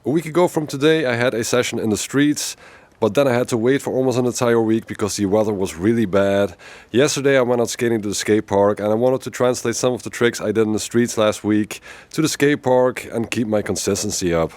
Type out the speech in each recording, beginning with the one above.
A week ago from today I had a session in the streets, but then I had to wait for almost an entire week because the weather was really bad. Yesterday I went out skating to the skate park and I wanted to translate some of the tricks I did in the streets last week to the skate park and keep my consistency up.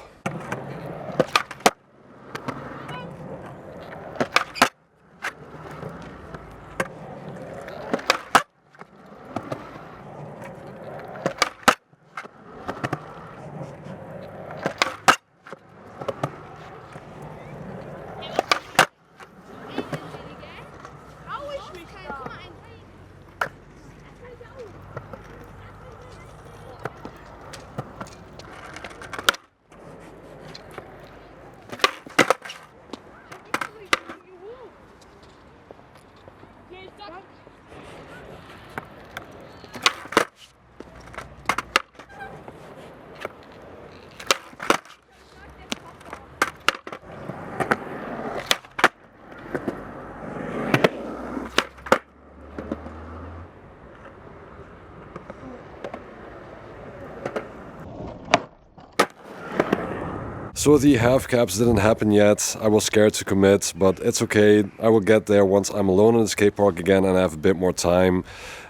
So the half caps didn't happen yet. I was scared to commit, but it's okay. I will get there once I'm alone in the skate park again and I have a bit more time.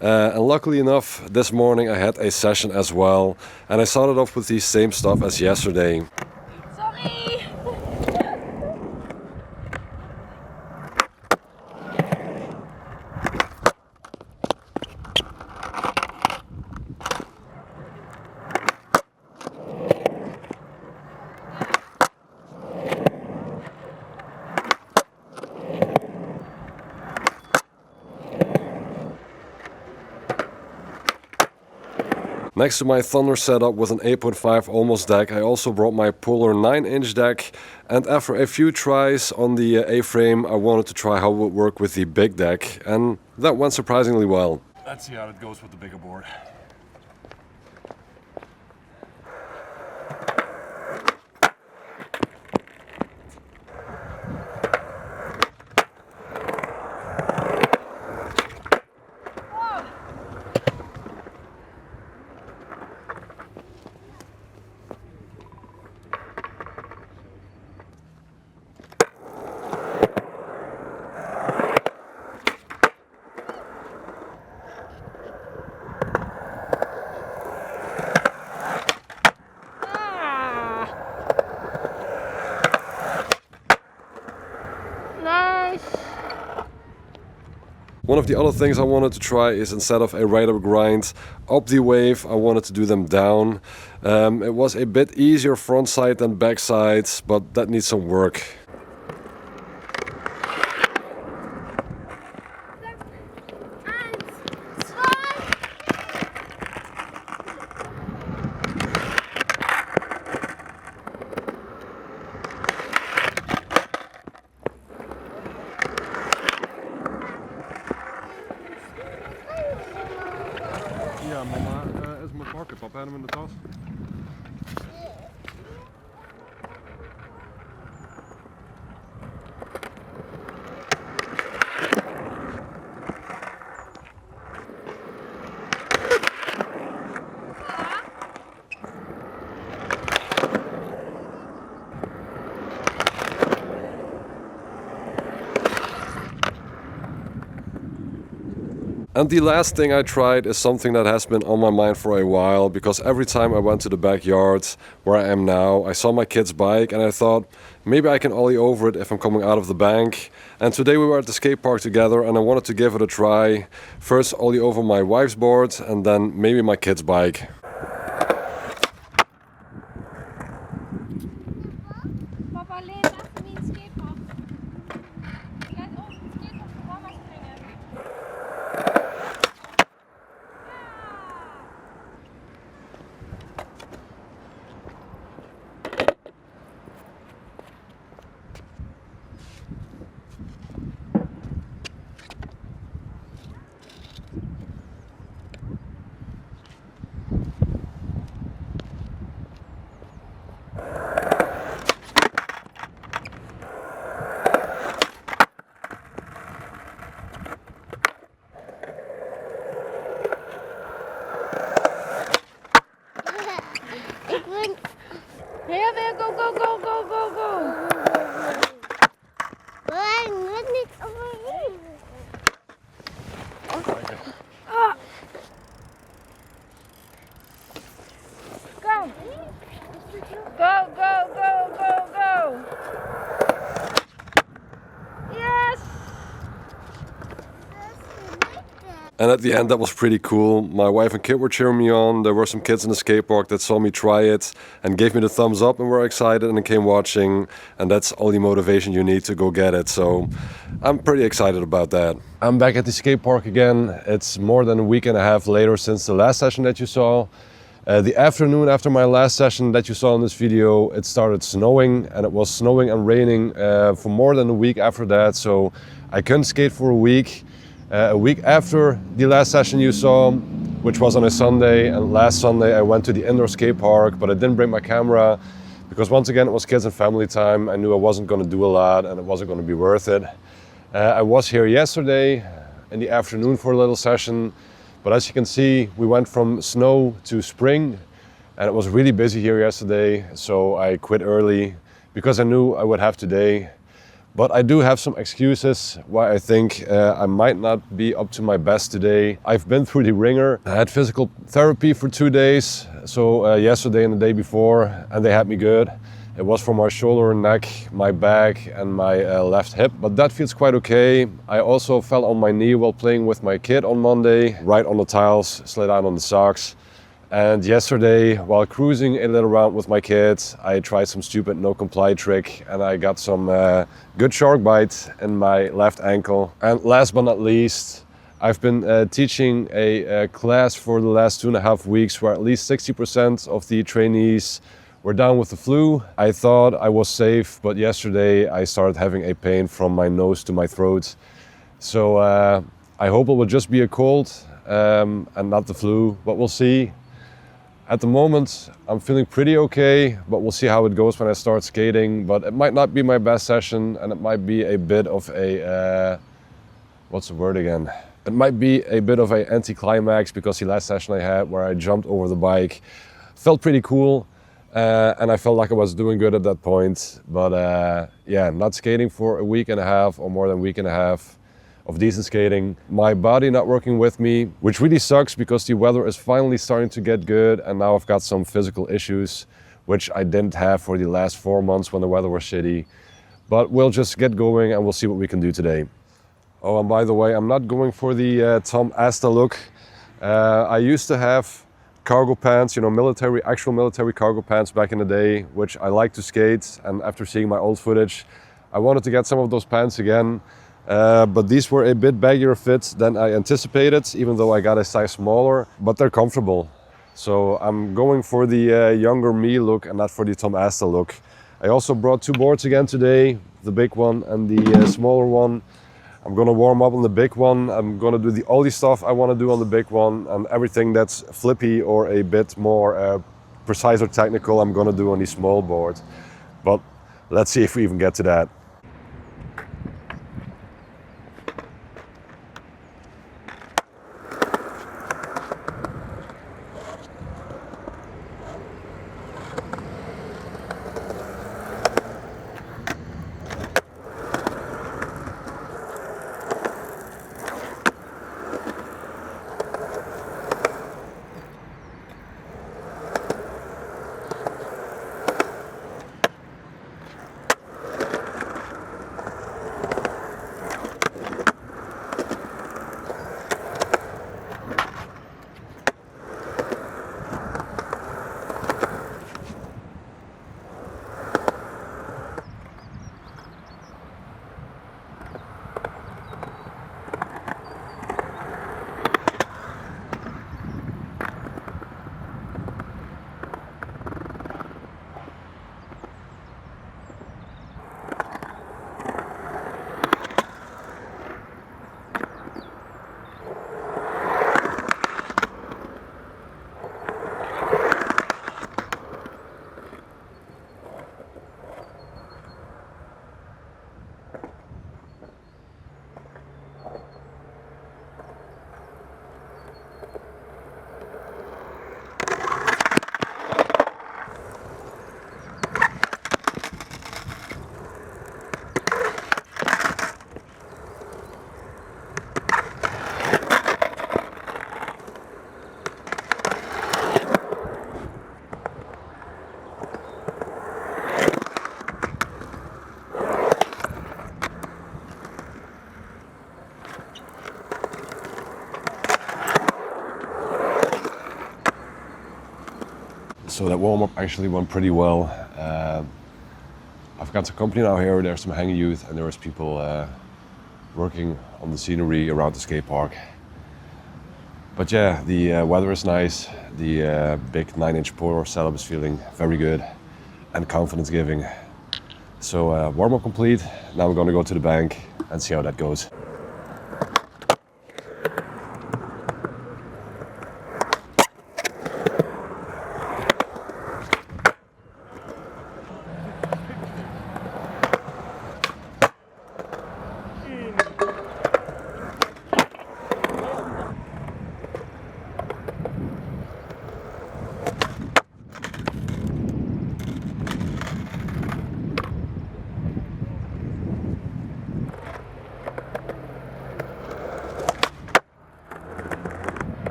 And luckily enough, this morning I had a session as well. And I started off with the same stuff as yesterday. Sorry! Next to my Thunder setup with an 8.5 almost deck, I also brought my Polar 9-inch deck, and after a few tries on the A-frame, I wanted to try how it would work with the big deck, and that went surprisingly well. Let's see how it goes with the bigger board. One of the other things I wanted to try is instead of a right-up grind up the wave, I wanted to do them down. It was a bit easier front side than back side, but that needs some work. Ja, mama is mijn pakken. Papa had hem in de tas. And the last thing I tried is something that has been on my mind for a while, because every time I went to the backyard where I am now, I saw my kid's bike and I thought maybe I can ollie over it if I'm coming out of the bank. And today we were at the skate park together and I wanted to give it a try. First ollie over my wife's board and then maybe my kid's bike. Papa, leen even niet skatepark. Ik ga over het skatepark voor mama springen. go, go, go, go. Yes. And at the end, that was pretty cool. My wife and kid were cheering me on. There were some kids in the skate park that saw me try it and gave me the thumbs up and were excited and came watching. And that's all the motivation you need to go get it. So I'm pretty excited about that. I'm back at the skate park again. It's more than a week and a half later since the last session that you saw. The afternoon after my last session that you saw in this video, it started snowing, and it was snowing and raining for more than a week after that. So I couldn't skate for a week. A week after the last session you saw, which was on a Sunday, and last Sunday I went to the indoor skate park, but I didn't bring my camera because once again it was kids and family time. I knew I wasn't going to do a lot and it wasn't going to be worth it. I was here yesterday in the afternoon for a little session, but as you can see we went from snow to spring and it was really busy here yesterday, so I quit early because I knew I would have today. But I do have some excuses why I think I might not be up to my best today. I've been through the ringer. I had physical therapy for 2 days, so yesterday and the day before, and they had me good. It was for my shoulder, neck, my back and my left hip, but that feels quite okay. I also fell on my knee while playing with my kid on Monday, right on the tiles, slid out on the socks. And yesterday, while cruising a little around with my kids, I tried some stupid no comply trick and I got some good shark bite in my left ankle. And last but not least, I've been teaching a class for the last 2.5 weeks where at least 60% of the trainees were down with the flu. I thought I was safe, but yesterday I started having a pain from my nose to my throat. So I hope it will just be a cold and not the flu, but we'll see. At the moment, I'm feeling pretty okay, but we'll see how it goes when I start skating. But it might not be my best session, and it might be a bit of a, what's the word again? It might be a bit of an anticlimax because the last session I had where I jumped over the bike felt pretty cool. And I felt like I was doing good at that point. But yeah, not skating for a week and a half or more than a week and a half of decent skating. My body not working with me, which really sucks because the weather is finally starting to get good and now I've got some physical issues, which I didn't have for the last 4 months when the weather was shitty. But we'll just get going and we'll see what we can do today. Oh, and by the way, I'm not going for the Tom Asta look. I used to have cargo pants, you know, actual military cargo pants back in the day, which I like to skate. And after seeing my old footage, I wanted to get some of those pants again. But these were a bit baggier fit than I anticipated, even though I got a size smaller, but they're comfortable. So I'm going for the younger me look and not for the Tom Asta look. I also brought 2 boards again today, the big one and the smaller one. I'm gonna warm up on the big one. I'm gonna do all the stuff I wanna do on the big one, and everything that's flippy or a bit more precise or technical I'm gonna do on the small board. But let's see if we even get to that. So that warm-up actually went pretty well. I've got some company now here. There's some hanging youth and there's people working on the scenery around the skate park. But yeah, the weather is nice. The big 9-inch pour setup is feeling very good and confidence giving. So warm-up complete. Now we're going to go to the bank and see how that goes.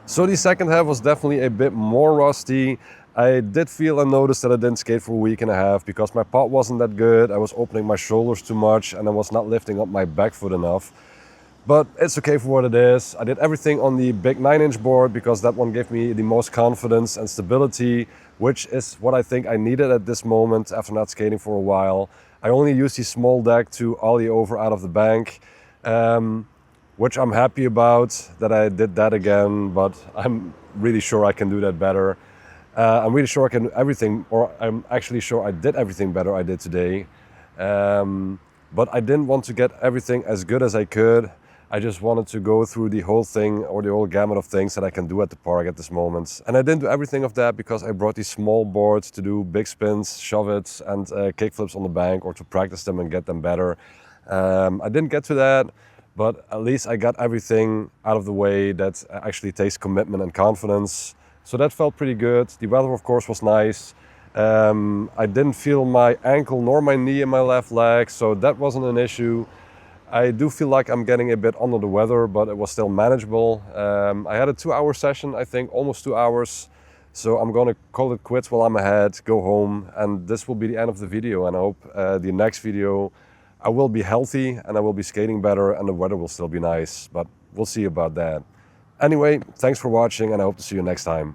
So the second half was definitely a bit more rusty. I did feel and notice that I didn't skate for a week and a half because my pot wasn't that good. I was opening my shoulders too much and I was not lifting up my back foot enough. But it's okay for what it is. I did everything on the big 9-inch board because that one gave me the most confidence and stability, which is what I think I needed at this moment after not skating for a while. I only used the small deck to ollie over out of the bank. Which I'm happy about that I did that again, but I'm really sure I can do that better. I'm really sure I can do everything, or I'm actually sure I did everything better I did today. But I didn't want to get everything as good as I could. I just wanted to go through the whole thing or the whole gamut of things that I can do at the park at this moment. And I didn't do everything of that because I brought these small boards to do big spins, shove-its and kickflips on the bank, or to practice them and get them better. I didn't get to that. But at least I got everything out of the way that actually takes commitment and confidence. So that felt pretty good. The weather, of course, was nice. I didn't feel my ankle nor my knee in my left leg, so that wasn't an issue. I do feel like I'm getting a bit under the weather, but it was still manageable. I had a 2-hour session, I think, almost 2 hours. So I'm going to call it quits while I'm ahead, go home, and this will be the end of the video. And I hope the next video I will be healthy and I will be skating better and the weather will still be nice, but we'll see about that. Anyway, thanks for watching and I hope to see you next time.